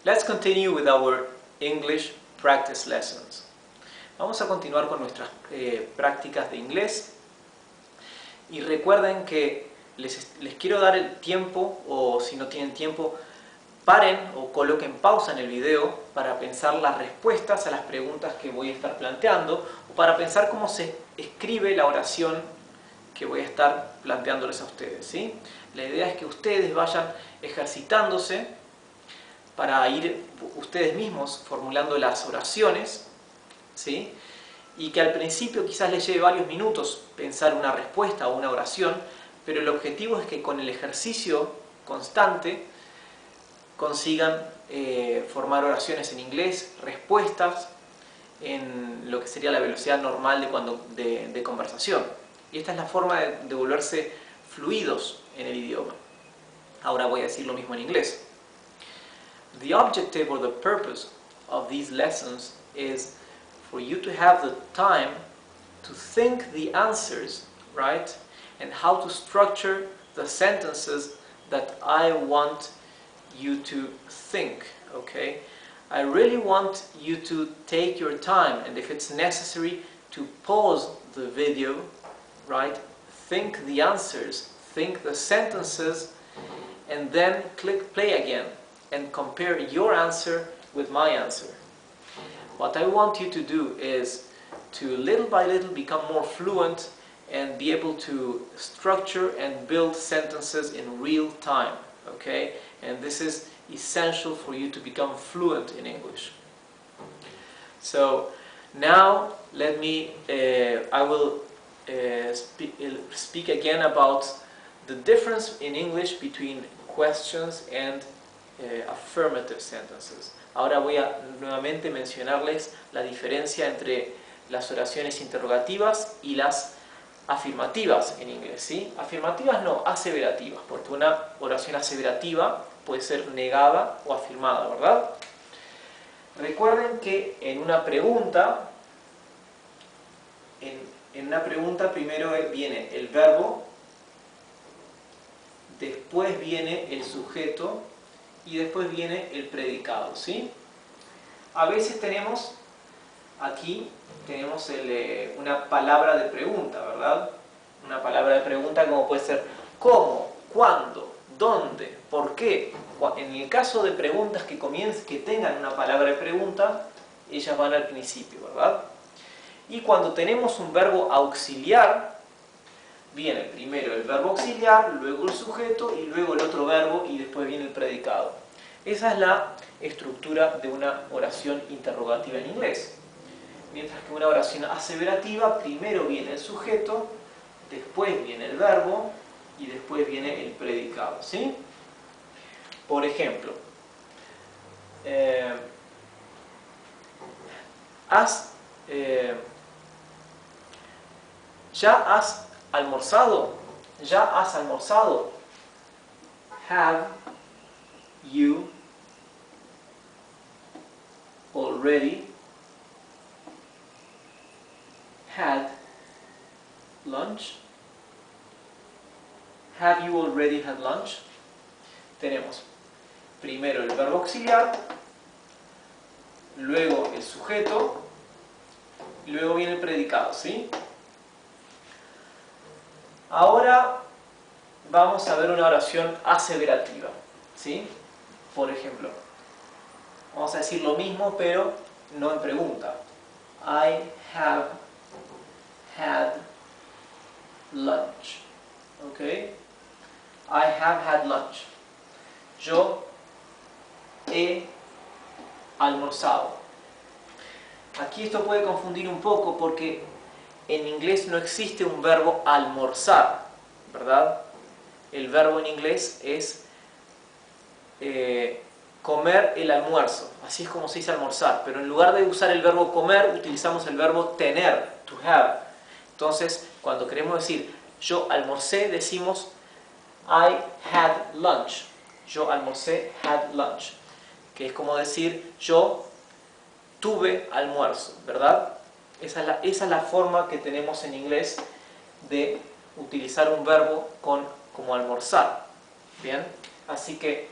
Let's continue with our English practice lessons. Vamos a continuar con nuestras prácticas de inglés. Y recuerden que les quiero dar el tiempo, o si no tienen tiempo, paren o coloquen pausa en el video para pensar las respuestas a las preguntas que voy a estar planteando, o para pensar cómo se escribe la oración que voy a estar planteándoles a ustedes, ¿sí? La idea es que ustedes vayan ejercitándose para ir ustedes mismos formulando las oraciones, ¿sí? Y que al principio quizás les lleve varios minutos pensar una respuesta o una oración, pero el objetivo es que con el ejercicio constante consigan formar oraciones en inglés, respuestas en lo que sería la velocidad normal de conversación. Y esta es la forma de volverse fluidos en el idioma. Ahora voy a decir lo mismo en inglés. The objective or the purpose of these lessons is for you to have the time to think the answers, right? And how to structure the sentences that I want you to think, okay? I really want you to take your time, and if it's necessary, to pause the video, right? Think the answers, think the sentences, and then click play again and compare your answer with my answer. What I want you to do is to little by little become more fluent and be able to structure and build sentences in real time, okay? And this is essential for you to become fluent in English. So now let me, I will speak again about the difference in English between questions and affirmative sentences. Ahora voy a nuevamente mencionarles la diferencia entre las oraciones interrogativas y las afirmativas en inglés, ¿sí? Afirmativas no, aseverativas, porque una oración aseverativa puede ser negada o afirmada, ¿verdad? Recuerden que en una pregunta, en una pregunta primero viene el verbo, después viene el sujeto y después viene el predicado, ¿sí? A veces tenemos aquí una palabra de pregunta, ¿verdad? Una palabra de pregunta como puede ser ¿cómo? ¿Cuándo? ¿Dónde? ¿Por qué? En el caso de preguntas que tengan una palabra de pregunta, ellas van al principio, ¿verdad? Y cuando tenemos un verbo auxiliar, viene primero el verbo auxiliar, luego el sujeto y luego el otro verbo y después viene el predicado. Esa es la estructura de una oración interrogativa en inglés. Mientras que una oración aseverativa, primero viene el sujeto, después viene el verbo y después viene el predicado, ¿sí? Por ejemplo, ¿ya has almorzado? ¿Ya has almorzado? Have you already had lunch? Have you already had lunch? Tenemos primero el verbo auxiliar, luego el sujeto, y luego viene el predicado, ¿sí? Ahora vamos a ver una oración aseverativa, ¿sí? Por ejemplo, vamos a decir lo mismo pero no en pregunta. I have had lunch. ¿Ok? I have had lunch. Yo he almorzado. Aquí esto puede confundir un poco porque en inglés no existe un verbo almorzar, ¿verdad? El verbo en inglés es comer el almuerzo. Así es como se dice almorzar. Pero en lugar de usar el verbo comer, utilizamos el verbo tener, to have. Entonces, cuando queremos decir yo almorcé, decimos I had lunch. Yo almorcé, had lunch. Que es como decir yo tuve almuerzo, ¿verdad? Esa es la forma que tenemos en inglés de utilizar un verbo como almorzar. ¿Bien? Así que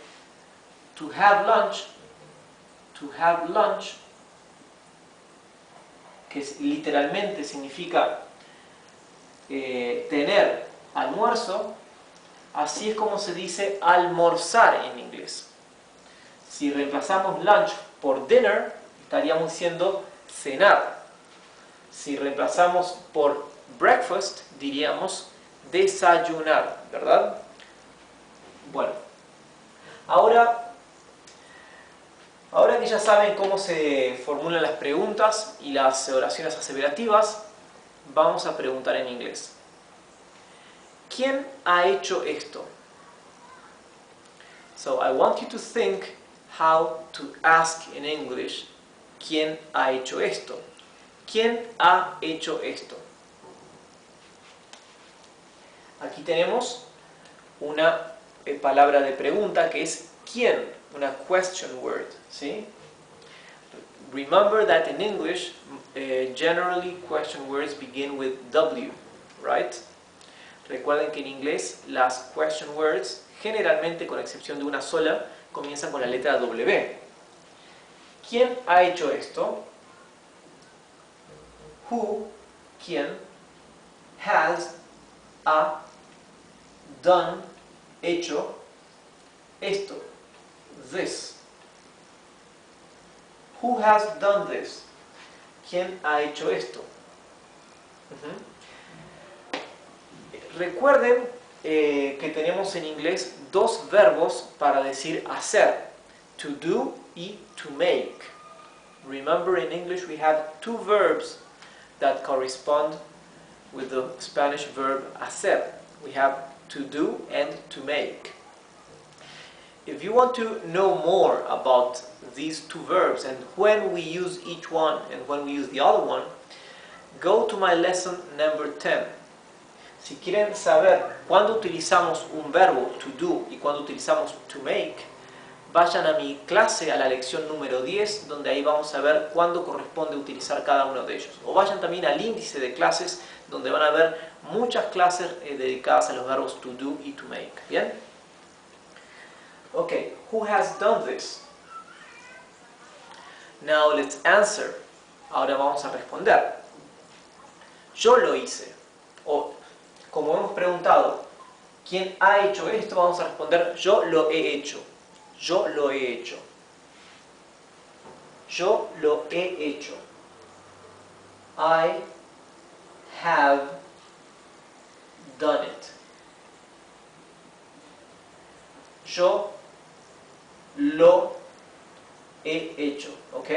to have lunch to have lunch, que literalmente significa tener almuerzo, así es como se dice almorzar en inglés. Si reemplazamos lunch por dinner, estaríamos diciendo cenar. Si reemplazamos por breakfast, diríamos desayunar, ¿verdad? Bueno, ahora que ya saben cómo se formulan las preguntas y las oraciones aseverativas, vamos a preguntar en inglés. ¿Quién ha hecho esto? So I want you to think how to ask in English, ¿quién ha hecho esto? ¿Quién ha hecho esto? Aquí tenemos una palabra de pregunta que es ¿quién? Una question word, ¿sí? Remember that in English, generally question words begin with W, right? Recuerden que en inglés las question words, generalmente con excepción de una sola, comienzan con la letra W. ¿Quién ha hecho esto? Who, ¿quién? Has, ha, done, hecho, esto, this. Who has done this? ¿Quién ha hecho esto? Recuerden que tenemos en inglés dos verbos para decir hacer, to do y to make. Remember, in English we have two verbs that correspond with the Spanish verb hacer. We have to do and to make. If you want to know more about these two verbs and when we use each one and when we use the other one, go to my lesson number 10. Si quieren saber cuándo utilizamos un verbo to do y cuándo utilizamos to make, vayan a mi clase, a la lección número 10, donde ahí vamos a ver cuándo corresponde utilizar cada uno de ellos. O vayan también al índice de clases, donde van a ver muchas clases dedicadas a los verbos to do y to make. ¿Bien? Okay, who has done this? Now let's answer. Ahora vamos a responder. Yo lo hice. O, como hemos preguntado, ¿quién ha hecho esto? Vamos a responder, yo lo he hecho. Yo lo he hecho. Yo lo he hecho. I have done it. Yo lo he hecho, ¿ok?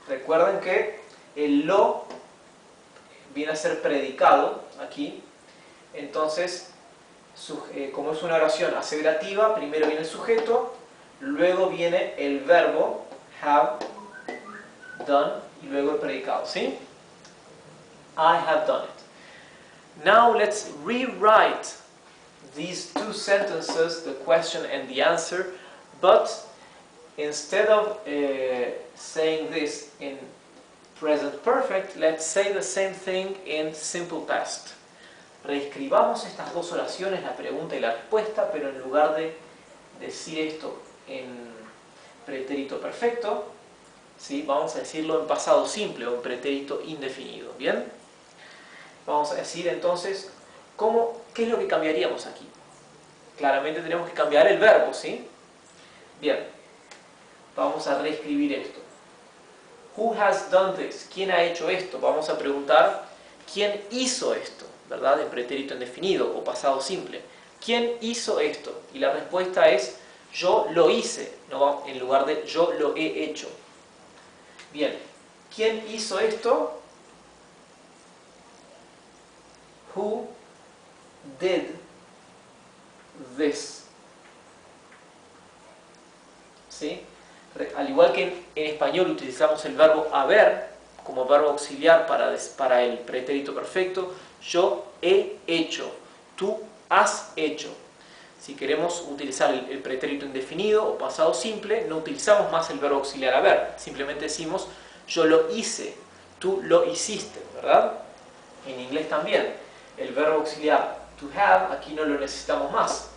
Recuerden que el lo viene a ser predicado aquí, entonces, como es una oración aseverativa, primero viene el sujeto, luego viene el verbo have done y luego el predicado, ¿sí? I have done it. Now let's rewrite these two sentences, the question and the answer, but instead of saying this in present perfect, let's say the same thing in simple past. Reescribamos estas dos oraciones, la pregunta y la respuesta, pero en lugar de decir esto en pretérito perfecto, ¿sí? Vamos a decirlo en pasado simple o en pretérito indefinido, ¿bien? Vamos a decir entonces, ¿qué es lo que cambiaríamos aquí? Claramente tenemos que cambiar el verbo, ¿sí? Bien, vamos a reescribir esto. Who has done this? ¿Quién ha hecho esto? Vamos a preguntar, ¿quién hizo esto? ¿Verdad? En pretérito indefinido o pasado simple. ¿Quién hizo esto? Y la respuesta es, yo lo hice, ¿no? En lugar de yo lo he hecho. Bien, ¿quién hizo esto? Who did this? ¿Sí? Al igual que en español utilizamos el verbo haber como verbo auxiliar para el pretérito perfecto, yo he hecho, tú has hecho. Si queremos utilizar el pretérito indefinido o pasado simple, no utilizamos más el verbo auxiliar haber, simplemente decimos yo lo hice, tú lo hiciste, ¿verdad? En inglés también, el verbo auxiliar to have, aquí no lo necesitamos más.